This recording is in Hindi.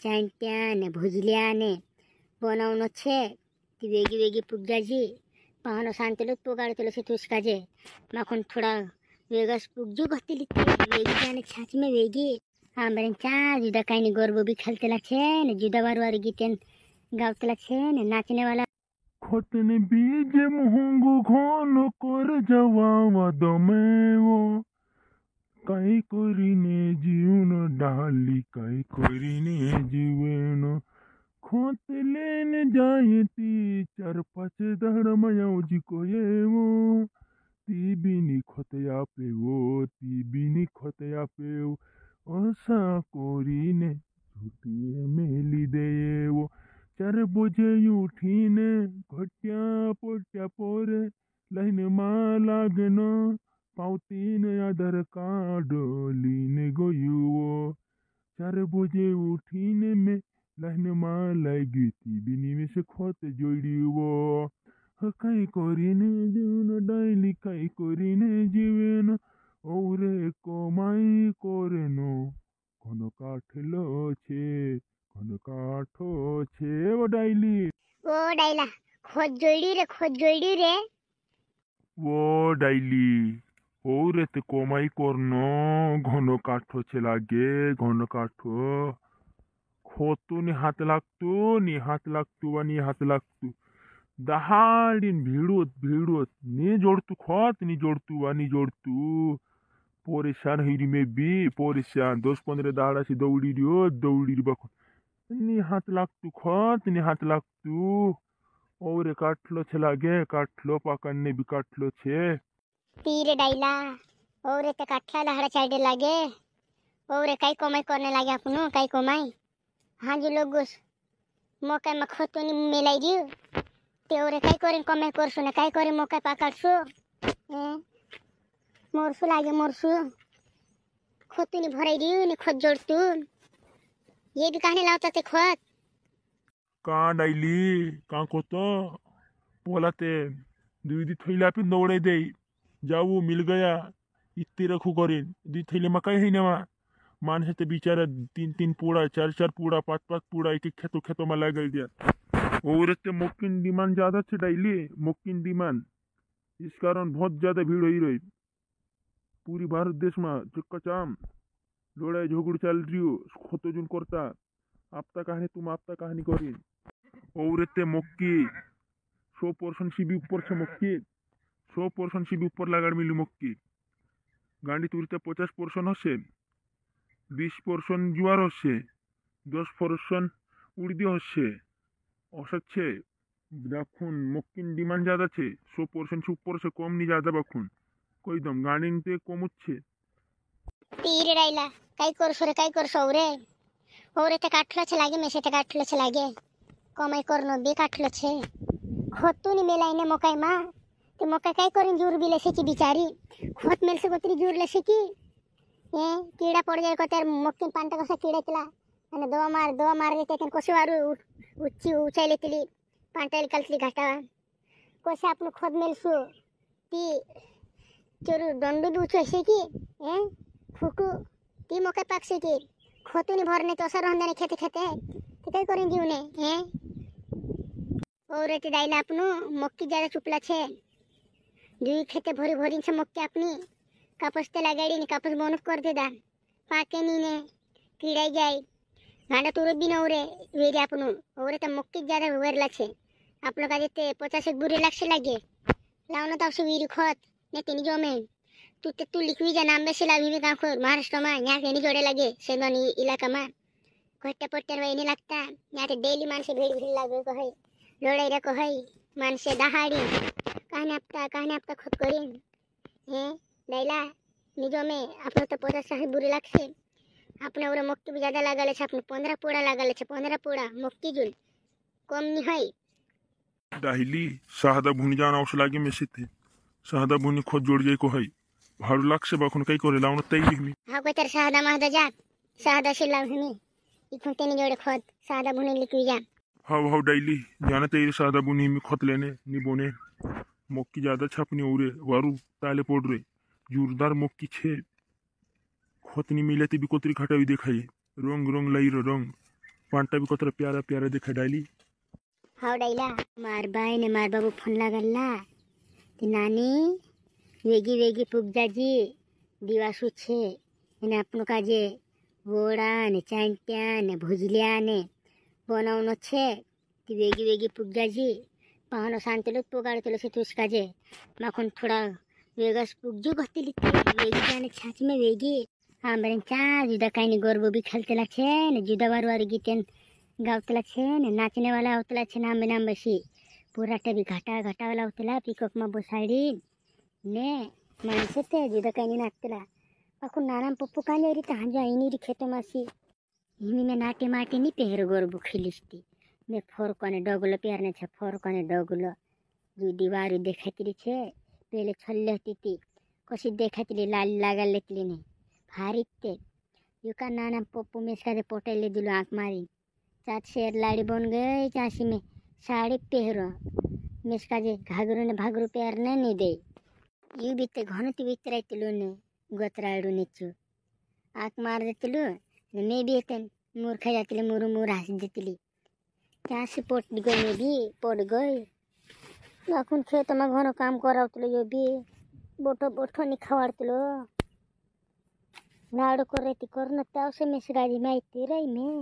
चांट्या ने भुजल्या ने बनवणं छे ती वेगी वेगी पुग्याची पाहणं सांगतेलो तो गाडतेलो से तुस काजे माखून थोडा वेगस पुग्जू घसतेली वेगी जाने छाछ में वेगी आंबरेन चा जुदा काही नहीं गरबो भी खेलतेला छे ने जुदा वार गीतेन गावतेला छे ने नाचने वाला खतने बीज मुहंगो घन कर जवावा दमेवो काई करीने जीवन डाली काई करीने जीवन खतलेन जायती 4-5 दहड़ मयावजी कोयेवो ती बिनी खतया पेवो ती बिनी खतया पेव असा करीने छुट्टी मेली देवो 4 बजे उठीने घट्या पोट्या पोरे लाईन मा लागन पावतीन आधार कार्ड लीने गयुवो 4 बजे उठीने में लाईन मा लागी ती बिनी में से खत जोड़िवो काई करीने जीवन डायली काई करीने जीवन औरे कमाई करेनो घन काठलो छे घन काठो छे वो डायली ओ डायला खोद जोड़ी रे वो डायली औरे ते कमाई करनो घन काठो छे लागे घन काठो खोतू नि हात लागतू आणि हात लागतू दहाडीन भिडोत नी जोड़तू खत नी जोड़तू आणि जोड़तू परेशान हिरी में भी परेशान 10-15 दाड़ा से दौड़ी बखुन नी हाथ लागतू खत नी हाथ लागतू और काटलो छे लागे काटलो पाकने भी काटलो छे तीर डायला और ते काठला लहरा चाडे लागे और काई कमाई करने लागे अपनो काई कमाई हाँ जो लोग मौका में खतोनी मिलाई दियो ते और काई करें कमाई करसु ने काई करें मौका पाकाड़सु मोरसु लागे मोरसु खतोनी भराई दियो ने खत जोड़तू ये भी कहने लावता ते खत कहाँ डाइली कहाँ कोतो बोलाते दुई थैला पे दौड़े दे जाऊ मिल गया इतने रखू करें 2 थैले मकाई है ना मानसे ते बिचारा 3 पूड़ा 4 पूड़ा 5 पूड़ा एक खेतो में लग दिया और ते मुक्किन डिमांड ज्यादा छे डाइली मुक्किन डिमांड इस कारण बहुत ज्यादा भीड़ हो रही पूरी भारत देश में चक्काचाम लड़ाई झगड़ चल रही हो खतो जुन करता आपता कहानी करी और ते मक्की 100% से भी ऊपर से मक्की 100% से भी ऊपर लगाड़ मिली मक्की गांडी तुरते 50% हसे 20% जुआर हसे 10% उड़दी हसे छे देखुन मक्किन डिमांड ज्यादा छे 100% से ऊपर से कम नहीं ज्यादा बखुन कोई दम गांडी ते कम छे तीर डायला काई करसो रे और ते काठलो छे लागे मेसे ते काठलो छे लागे कमाई करनो बे काठलो छे खतू नी मेलाइने मकाई मा ते मकाई काई करिन जूर भी लेसे की बिचारी खत मेल से गोत्री जूर लेसे की कीड़ा पड़ जाए को तेर मक्किन पांटा कसा कीड़ा तिला અને દવા માર દેતે કે કોસે વારું ઊંચાઈ લેતલી પાંટા નિકાલતલી ઘાટા કોસે આપનું ખોદ મેલસુ તી ચોરુ દંડુ દુચો છે की ફૂકુ ती मकाई पाकसे की खतुनी भरने तो असर हंदाने खेते ते काय करें जीवने और ते डायला आपनु मक्की ज्यादा चुपला छे दुई खेते भरी से मक्की अपनी कापस ते लगाड़ी ने कापस बोनस कर देदा पाके नी ने कीड़ाई जाए गांडा तुरत भी नवरे वेरी आपनु और ते मक्की ज्यादा वेरला छे आपलो का देते 50 बुरे लागसे लागे लावनो तावसे वीरी खत ने तेनी जमे तू लिखवी जा नाम बेसे लावी में काम कर महाराष्ट्र में यहाँ के नहीं जोड़े लगे सेदोनी इलाका में घट्टे पट्टे में नहीं लगता यहाँ ते डेली मान से भीड़ लागे को है लड़ाई रे को है मान से दहाड़ी कहने आपका खुद करें लैला निजो में अपने तो 50 बुरे लगसे अपने और मक्की भी ज्यादा लागल छे अपने 15 पूड़ा लागल छे 15 पूड़ा मक्की जुल कम नहीं है दाहिली साहदा भुनी जान औस लागे मेसे थे साहदा भुनी खुद जोड़ जाए को है भारू लागसे बखुन काही करे लावण तई लिखमी हा को तर साहदा महदा जा साहदा से लावणी इखुन तेनी जोड़े खत साहदा भुनी लिखवी जा हाउ डाइली जाना तेरी साहदा भुनी में खत लेने नी बोने मक्की ज्यादा छापनी औरे वारू ताले पड़ रे जोरदार मक्की छे खत नी मिले ते भी कोतरी खटावी देखाई रंग लाई रंग पानटा भी कतरा प्यारा प्यारा देखा डाली। हाव डायला मार बाय ने मार बाबू फोन लागला ते नानी वेगी वेगी पुगजाजी दिवासू छे એને આપણું કાજે વોળા ને ચાંટ્યા ને ભુજલિયા ને બનાવનો છે તે વેગી વેગી પુગજાજી પાહનો શાંતલો પોગાડતલો છે તુસ કાજે માખન થોડા વેગસ પુગજો ગતલી વેગી જાને છાચ મે વેગી આંબરેન ચા જુદા કાઈની ગરબો બી ખેલતલા છે ને જુદા વારવારી ગીતેન ગાવતલા છે ને નાચને વાળા આવતલા છે નામે નામ બસી પૂરાટે બી ઘાટા ઘાટા વાળા આવતલા પીકોકમાં બોસાડી ને માણસે તે જુદા કાઈની નાચતલા આખું નાના પપ્પુ કાલે રીતે હાંજા એની ખેતોમાં સી એની મેં નાટી માટી નહીં પહેરો ગરબું ખીલીસતી મેં ફોરકોને ડગલો પહેરને છે ફોરકોને ડગલો જુદી વારું દેખાતી છે પેલે છલ્લે હતી તી કશી દેખાતી લાલ લાગા લેતલી નહીં ભારી તે યુકા નાના પપ્પુ મેં કાજે પોટેલ લીધેલું આંખ મારી ચાત શેર લાડી બન ગઈ ચાંસી મેં સાડી પહેરો મેં કાજે ઘાઘરું ને ભાગરું પહેરને નહીં દે યુ બી તે ઘણું વિતરાયતલું ને ગોતરાડું નીચું આંખ માર દેતલું ને મેં બી તે મૂર્ખા જાતલી મૂરું મૂર હાસી દેતલી ત્યાં से पोट गई मैं भी पोट गई लाखुन खेतમાં ઘણો કામ કરાવતલો યો બી બોટો બોઠો ની ખવાડતલો નાડો કરે તી કરને તાવસે મેં સગાજી માહિતી રહી મેં